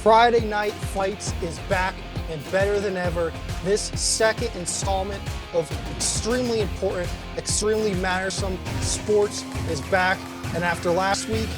Friday Night Fights is back and better than ever. This second installment of extremely important, extremely mannersome sports is back. And after last week,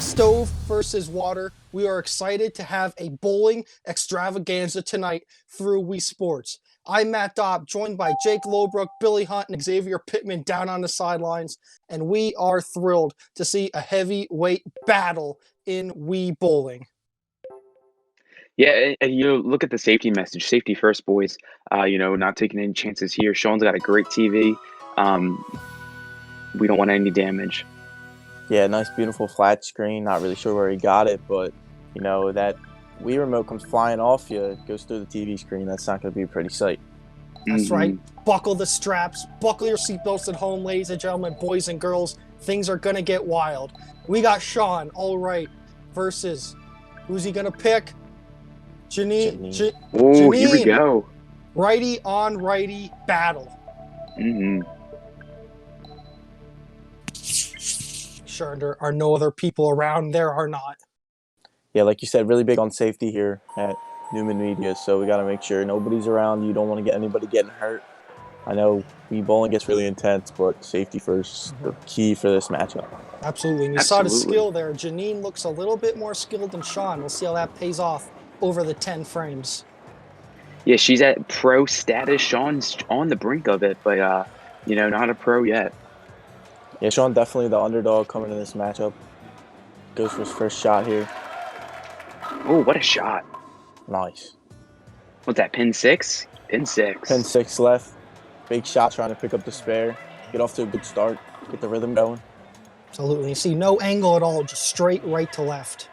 stove versus water, we are excited to have a bowling extravaganza tonight through Wii Sports. I'm Matt Dopp, joined by Jake Loburak, Billy Hunt, and Xavier Pittman down on the sidelines, and we are thrilled to see a heavyweight battle in Wii bowling. Yeah, and look at the safety message. Safety first, boys. Not taking any chances here. Sean's got a great TV. We don't want any damage. Yeah, nice, beautiful flat screen. Not really sure where he got it, but, that Wii remote comes flying off you. It goes through the TV screen. That's not going to be a pretty sight. That's right. Buckle the straps. Buckle your seatbelts at home, ladies and gentlemen, boys and girls. Things are going to get wild. We got Sean, all right, versus, who's he going to pick? Janine. Here we go. Righty on righty battle. Sure, there are no other people around. There are not. Yeah, like you said, really big on safety here at Newman Media, so we got to make sure nobody's around. You don't want to get anybody getting hurt. I know Wii bowling gets really intense, but safety first is the key for this matchup. Absolutely. And you saw the skill there. Janine looks a little bit more skilled than Sean. We'll see how that pays off over the 10 frames. Yeah, she's at pro status. Sean's on the brink of it, but, not a pro yet. Yeah, Sean definitely the underdog coming in this matchup. Goes for his first shot here. Oh, what a shot. Nice. What's that, pin 6? Pin 6. Pin 6 left. Big shot trying to pick up the spare. Get off to a good start. Get the rhythm going. Absolutely. You see no angle at all, just straight right to left.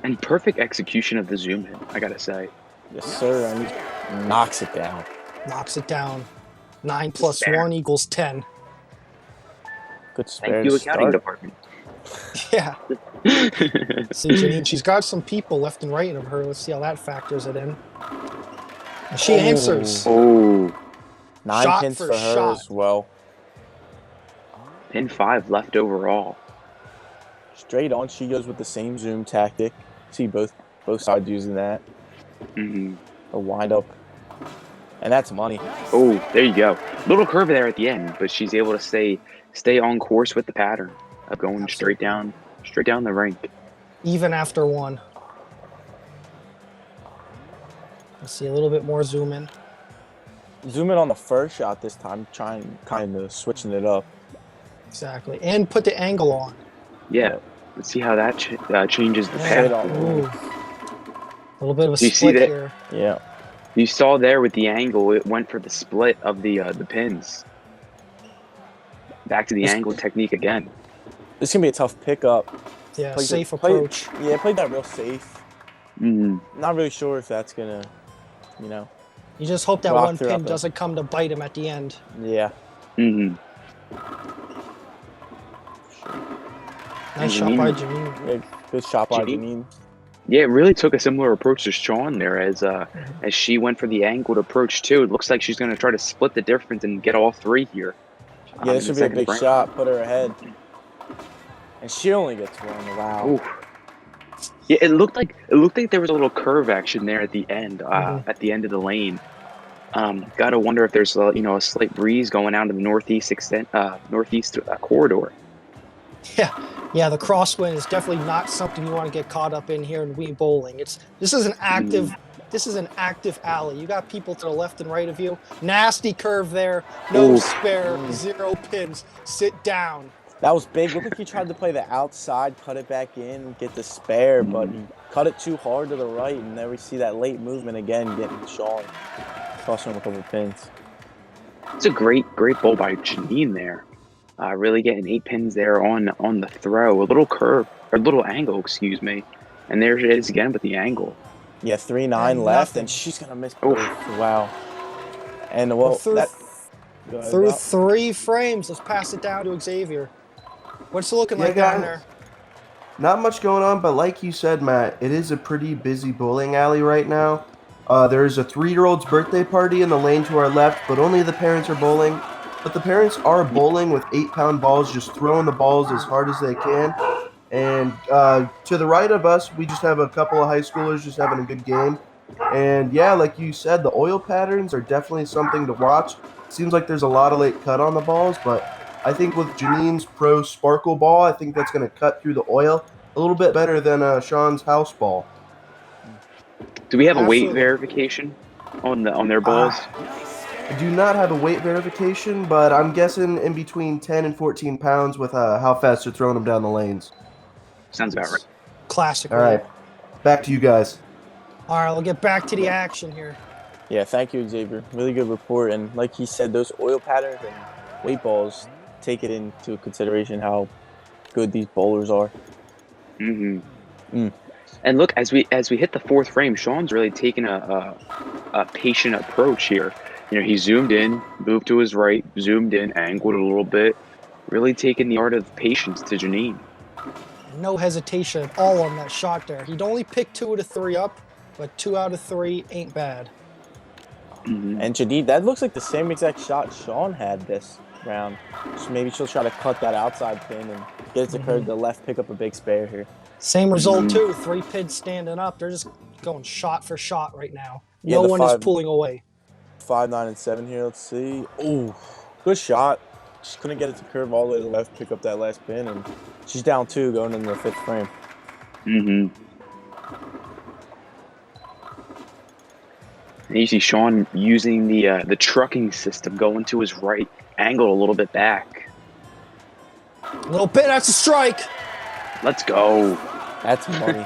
And perfect execution of the zoom in, I gotta say. Yes, sir. And he knocks it down. Knocks it down. 9 plus 1 equals 10. Good spare. Thank you, accounting department. Yeah. See, Janine, she's got some people left and right of her. Let's see how that factors it in. And she answers. Oh. 9 Shot pins for for her shot. as well. Pin 5 left overall. Straight on, she goes with the same zoom tactic. See both sides using that. A wind up. And that's money. Oh, there you go. Little curve there at the end, but she's able to stay on course with the pattern of going straight down the rink. Even after 1. Let's see a little bit more zoom in. Zoom in on the first shot this time, trying kind of switching it up. Exactly. And put the angle on. Yeah. Let's see how that changes the path. A little bit of a Do you split see that? here. Yeah. You saw there with the angle, it went for the split of the pins. Back to the angle technique again. This is going to be a tough pickup. Yeah, safe approach. Played that real safe. Not really sure if that's going to, You just hope that rock one through pin up there. doesn't come to bite him at the end. Yeah. Nice shot by Janine. Yeah, good shot by Janine. Yeah, it really took a similar approach to Sean there as she went for the angled approach too. It looks like she's going to try to split the difference and get all 3 here. Yeah, this would be a big shot. Put her ahead. And she only gets 1. Wow. Ooh. Yeah, it looked like there was a little curve action there at the end, at the end of the lane. Gotta wonder if there's a slight breeze going out to the northeast corridor. Yeah, the crosswind is definitely not something you want to get caught up in here in Wii bowling. This is an active alley. You got people to the left and right of you. Nasty curve there. No spare. 0 pins. Sit down. That was big. Look like he tried to play the outside, cut it back in, get the spare, but he cut it too hard to the right, and there we see that late movement again, getting Sean. Costing him a couple of pins. It's a great bowl by Janine there. Really getting 8 pins there on the throw. A little curve, or a little angle, excuse me. And there it is again with the angle. Yeah, 3-9 left, and she's going to miss both. Wow. And, through 3 frames, let's pass it down to Xavier. What's it looking like down there? Not much going on, but like you said, Matt, it is a pretty busy bowling alley right now. There's a 3-year-old's birthday party in the lane to our left, but only the parents are bowling. But the parents are bowling with 8-pound balls, just throwing the balls as hard as they can. And to the right of us, we just have a couple of high schoolers just having a good game. And yeah, like you said, the oil patterns are definitely something to watch. Seems like there's a lot of late cut on the balls, but I think with Janine's Pro Sparkle ball, I think that's going to cut through the oil a little bit better than Sean's house ball. Do we have a weight Absolutely. verification on their balls? I do not have a weight verification, but I'm guessing in between 10 and 14 pounds with how fast they're throwing them down the lanes. Sounds about right. Classic. All right, back to you guys. All right, we'll get back to the action here. Yeah, thank you, Xavier. Really good report. And like he said, those oil patterns and weight balls take it into consideration how good these bowlers are. And look, as we hit the fourth frame, Sean's really taken a patient approach here. You know, he zoomed in, moved to his right, zoomed in, angled a little bit, really taking the art of patience to Janine. No hesitation at all on that shot there. He'd only pick 2 out of 3 up, but 2 out of 3 ain't bad. And Janine, that looks like the same exact shot Sean had this round. So maybe she'll try to cut that outside pin and get it to curve to the left, pick up a big spare here. Same result too. 3 pins standing up. They're just going shot for shot right now. Yeah, No the one is pulling away. 5, 9, and 7 here. Let's see. Ooh, good shot. Just couldn't get it to curve all the way to the left, pick up that last pin, and she's down 2 going into the 5th frame. And you see Sean using the trucking system, going to his right, angled a little bit back. Little bit, that's a strike. Let's go. That's money.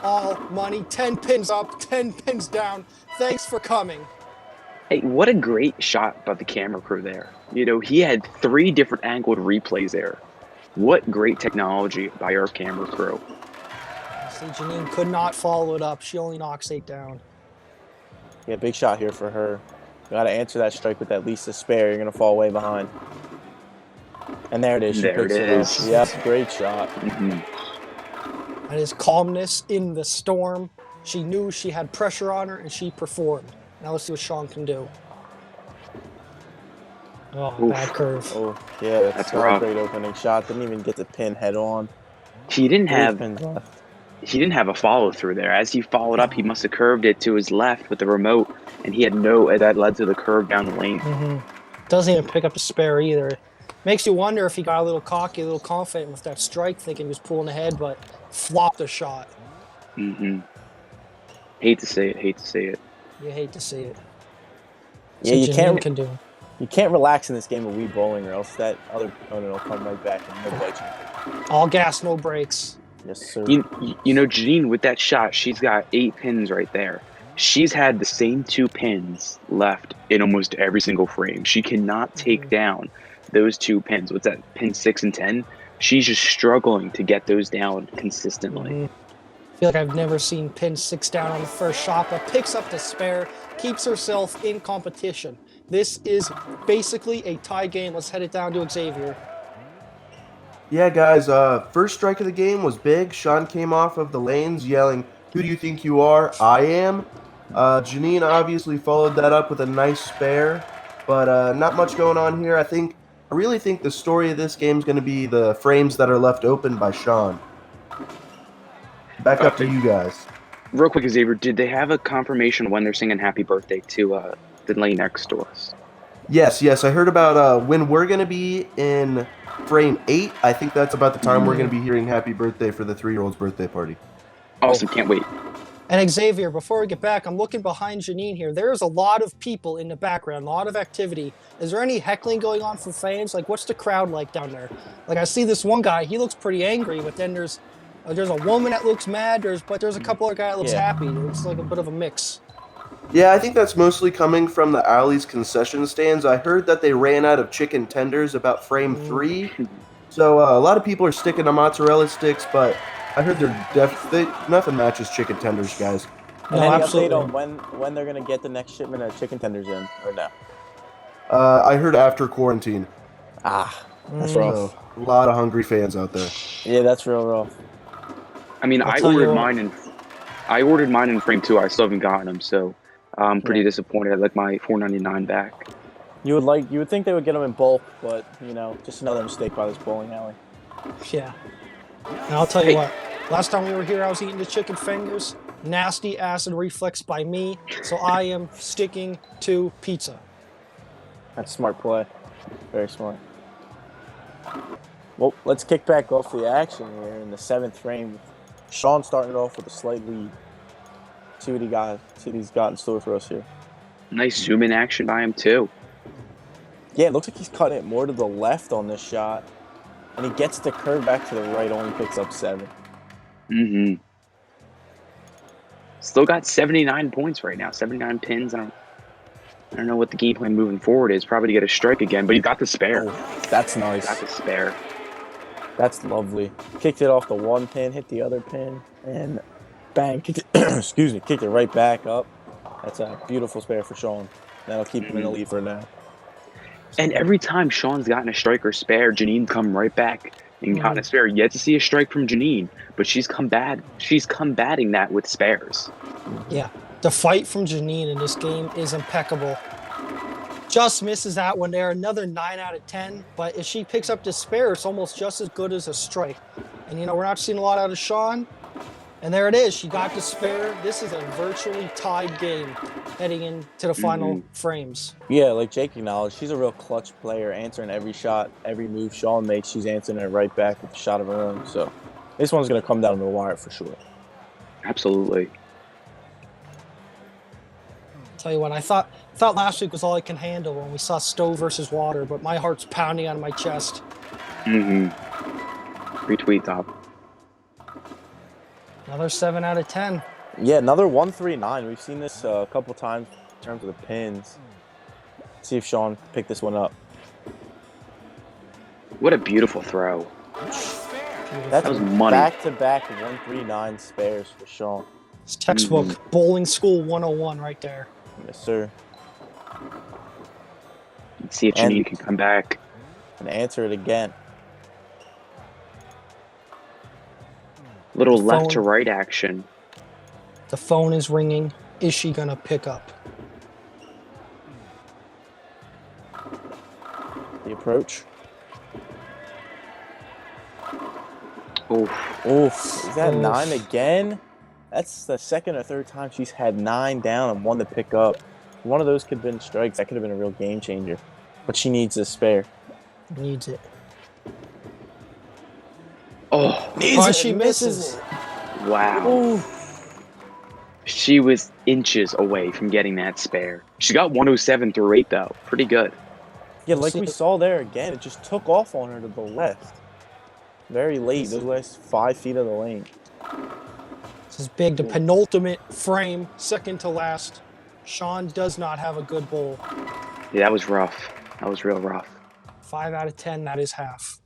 All money. 10 pins up, 10 pins down. Thanks for coming. Hey, what a great shot by the camera crew there. You know, he had 3 different angled replays there. What great technology by our camera crew. See, Janine could not follow it up. She only knocks 8 down. Yeah, big shot here for her. You got to answer that strike with at least a spare. You're going to fall way behind. And there it is. She There picks it it is. up. Yep, great shot. That is calmness in the storm. She knew she had pressure on her, and she performed. Now let's see what Sean can do. Oh, bad curve. Oh, yeah, that's not a rough. great opening shot. Didn't even get the pin head on. He didn't 3 have pins left. he didn't have a follow through there. As he followed up, he must have curved it to his left with the remote, and he had that led to the curve down the lane. Doesn't even pick up a spare either. Makes you wonder if he got a little cocky, a little confident with that strike, thinking he was pulling ahead, but flopped a shot. Hate to say it. You hate to see it. Yeah, you Janine can do. You can't relax in this game of Wii bowling, or else that other opponent will come right back and no budging. All gas, no brakes. Yes, sir. You know, Janine, with that shot, she's got 8 pins right there. She's had the same 2 pins left in almost every single frame. She cannot take down those 2 pins. What's that, pin 6 and 10? She's just struggling to get those down consistently. I feel like I've never seen pin 6 down on the first shot, but picks up the spare, keeps herself in competition. This is basically a tie game. Let's head it down to Xavier. Yeah, guys, first strike of the game was big. Sean came off of the lanes yelling, "Who do you think you are? I am." Janine obviously followed that up with a nice spare, but not much going on here. I really think the story of this game is going to be the frames that are left open by Sean. Back up to you guys. Real quick, Xavier, did they have a confirmation when they're singing happy birthday to the lane next to us? Yes, I heard about when we're going to be in frame 8. I think that's about the time we're going to be hearing happy birthday for the 3-year-old's birthday party. Awesome, can't wait. And Xavier, before we get back, I'm looking behind Janine here. There's a lot of people in the background, a lot of activity. Is there any heckling going on from fans? Like, what's the crowd like down there? Like, I see this one guy, he looks pretty angry, but then there's a woman that looks mad, but there's a couple other guys that looks happy. It's like a bit of a mix. Yeah, I think that's mostly coming from the Alley's concession stands. I heard that they ran out of chicken tenders about frame 3. So a lot of people are sticking to mozzarella sticks, but I heard nothing matches chicken tenders, guys. And No, any absolutely. update on when they're going to get the next shipment of chicken tenders in, or no? I heard after quarantine. That's rough. So, a lot of hungry fans out there. Yeah, that's real rough. I mean, I tell you ordered what. mine in frame 2. I still haven't gotten them, so I'm pretty disappointed. I'd like my $4.99 back. You would think they would get them in bulk, but just another mistake by this bowling alley. Yeah. And I'll tell you Hey. what, last time we were here, I was eating the chicken fingers. Nasty acid reflex by me. So I am sticking to pizza. That's a smart play. Very smart. Well, let's kick back off the action here in the 7th frame. Sean starting it off with a slight lead. See what he's got in store for us here. Nice zoom in action by him too. Yeah, it looks like he's cutting it more to the left on this shot. And he gets the curve back to the right, only picks up 7. Mm-hmm. Still got 79 points right now. 79 pins. I don't know what the game plan moving forward is. Probably to get a strike again, but he got the spare. Oh, that's nice. Got the spare. That's lovely. Kicked it off the one pin, hit the other pin, and bang, kicked it, kicked it right back up. That's a beautiful spare for Sean. That'll keep him in the lead for now. And every time Sean's gotten a strike or spare, Janine come right back and gotten a spare. Yet to see a strike from Janine, but she's combating that with spares. Yeah, the fight from Janine in this game is impeccable. Just misses that one there. Another 9 out of 10. But if she picks up the spare, it's almost just as good as a strike. And, we're not seeing a lot out of Sean. And there it is. She got the spare. This is a virtually tied game heading into the final frames. Yeah, like Jake acknowledged, she's a real clutch player, answering every shot, every move Sean makes. She's answering it right back with a shot of her own. So this one's going to come down to the wire for sure. Absolutely. Tell you what, I thought last week was all I can handle when we saw stove versus water, but my heart's pounding on my chest. Retweet, Dopp. Another 7 out of 10. Yeah, another 139. We've seen this a couple times in terms of the pins. Let's see if Sean picked this one up. What a beautiful throw. That was money. Back-to-back 139 spares for Sean. It's textbook bowling school 101 right there. Yes, sir. Let's see if Janine can come back. And answer it again. Little left to right action. The phone is ringing. Is she going to pick up? The approach. Oof. Is that 9 again? That's the second or third time she's had 9 down and 1 to pick up. One of those could have been strikes. That could have been a real game changer. But she needs a spare. Needs it. She misses. Wow. Ooh. She was inches away from getting that spare. She got 107 through 8, though. Pretty good. Yeah, like we saw there again, it just took off on her to the left. Very late, those last 5 feet of the lane. This is big. The penultimate frame, second to last. Sean does not have a good bowl. Yeah, that was rough. That was real rough. 5 out of 10, that is half.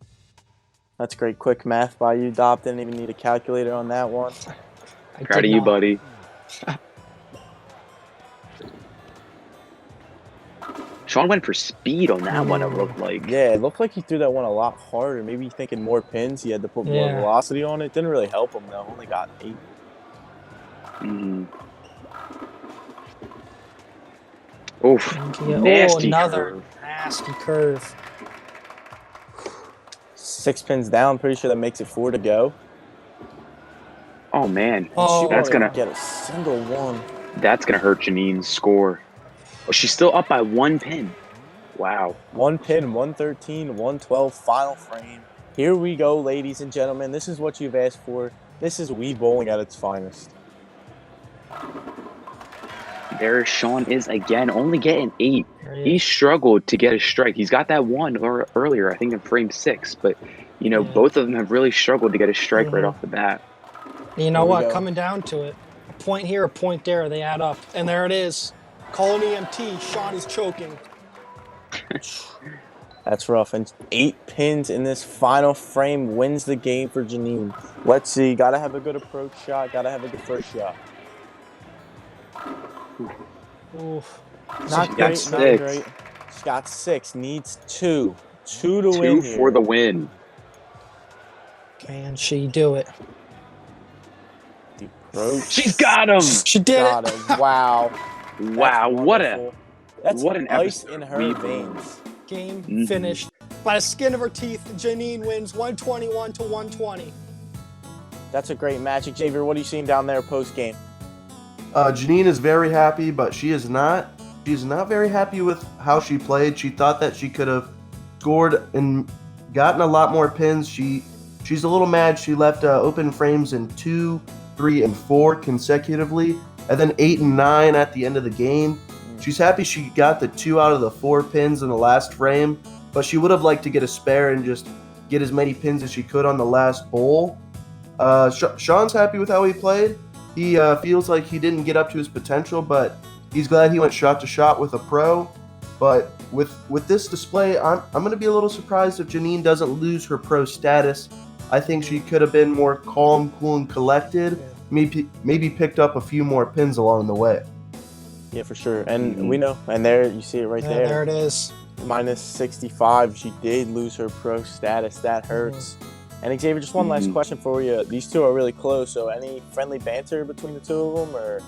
That's great quick math by you, Dopp. Didn't even need a calculator on that one. Proud of you, buddy. Sean went for speed on that one, it looked like. Yeah, it looked like he threw that one a lot harder. Maybe thinking more pins, he had to put more velocity on it. Didn't really help him, though. Only got 8. Oof. Nasty another curve. nasty curve. 6 pins down. Pretty sure that makes it 4 to go. Oh, man. That's going to get a single one. That's going to hurt Janine's score. Oh, she's still up by 1 pin. Wow. 1 pin, 113, 112, final frame. Here we go, ladies and gentlemen. This is what you've asked for. This is Wii Bowling at its finest. There Sean is again, only getting 8. He struggled to get a strike. He's got that one earlier, I think in frame 6. But, both of them have really struggled to get a strike right off the bat. You know what? Coming down to it, a point here, a point there, they add up. And there it is. Call an EMT. Sean is choking. That's rough. And 8 pins in this final frame wins the game for Janine. Let's see. Got to have a good approach shot. Got to have a good first shot. Oof. Not great, not great. She got 6. Needs 2. 2 to win here. 2 for the win. Can she do it? The approach. She's got him. She did it. Wow. Wow. That's what an ice episode. in her veins. Game finished. By the skin of her teeth, Janine wins 121 to 120. That's a great match. Xavier, what are you seeing down there post-game? Janine is very happy, but she's not very happy with how she played. She thought that she could have scored and gotten a lot more pins. She's a little mad. She left open frames in 2, 3, and 4 consecutively, and then 8 and 9 at the end of the game. She's happy she got the 2 out of the 4 pins in the last frame, but she would have liked to get a spare and just get as many pins as she could on the last bowl. Sean's happy with how he played. He feels like he didn't get up to his potential, but he's glad he went shot to shot with a pro. But with this display, I'm going to be a little surprised if Janine doesn't lose her pro status. I think she could have been more calm, cool, and collected. Maybe picked up a few more pins along the way. Yeah, for sure. And we know. And there, you see it right there. There it is. Minus 65. She did lose her pro status. That hurts. And Xavier, just one last question for you. These two are really close, so any friendly banter between the two of them, or?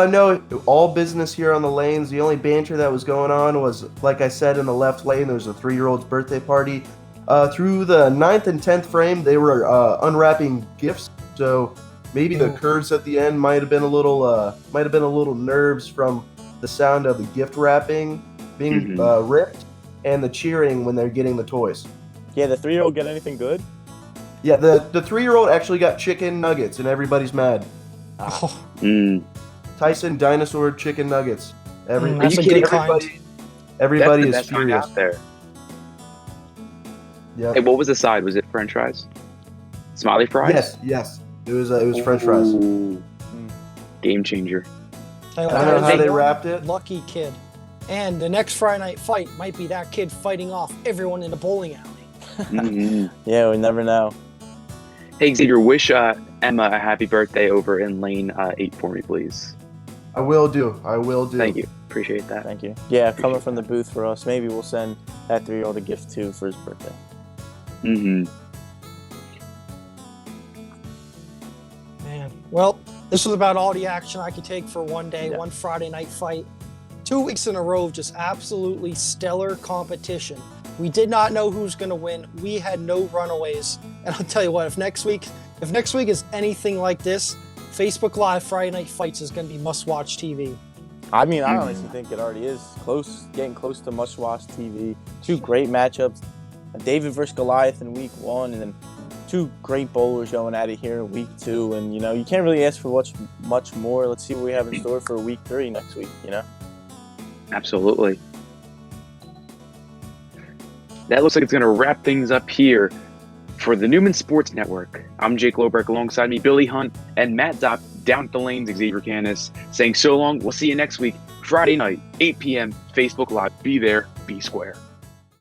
No, all business here on the lanes. The only banter that was going on was, like I said, in the left lane, there was a 3-year-old's birthday party. Through the 9th and 10th frame, they were unwrapping gifts, so maybe the curves at the end might have been a little nerves from the sound of the gift wrapping being ripped and the cheering when they're getting the toys. Yeah, the 3-year-old get anything good? Yeah, the 3-year-old actually got chicken nuggets, and everybody's mad. Tyson dinosaur chicken nuggets. That's a good kind. Everybody That's is the best kind furious. out there. Yeah. Hey, what was the side? Was it French fries? Smiley fries? Yes. It was French fries. Ooh. Game changer. I don't know how they wrapped it. Lucky kid. And the next Friday night fight might be that kid fighting off everyone in the bowling alley. Yeah, we never know. Hey, Xavier, wish Emma a happy birthday over in lane 8 for me, please. I will do. Thank you. Appreciate that. Thank you. Yeah, coming from the booth for us. Maybe we'll send that 3-year-old a gift too for his birthday. Man. Well, this was about all the action I could take for one day, one Friday night fight. 2 weeks in a row of just absolutely stellar competition. We did not know who's going to win. We had no runaways. And I'll tell you what, if next week is anything like this, Facebook Live Friday Night Fights is going to be must-watch TV. I mean, I honestly think it already is getting close to must-watch TV. 2 great matchups, David versus Goliath in week 1, and then 2 great bowlers going at it here in week 2. And, you can't really ask for much more. Let's see what we have in store for week 3 next week, Absolutely. That looks like it's going to wrap things up here for the Newman Sports Network. I'm Jake Loburak, alongside me, Billy Hunt and Matt Dopp, down at the lanes, Xavier Kanis, saying so long. We'll see you next week, Friday night, 8 p.m., Facebook Live. Be there, be square.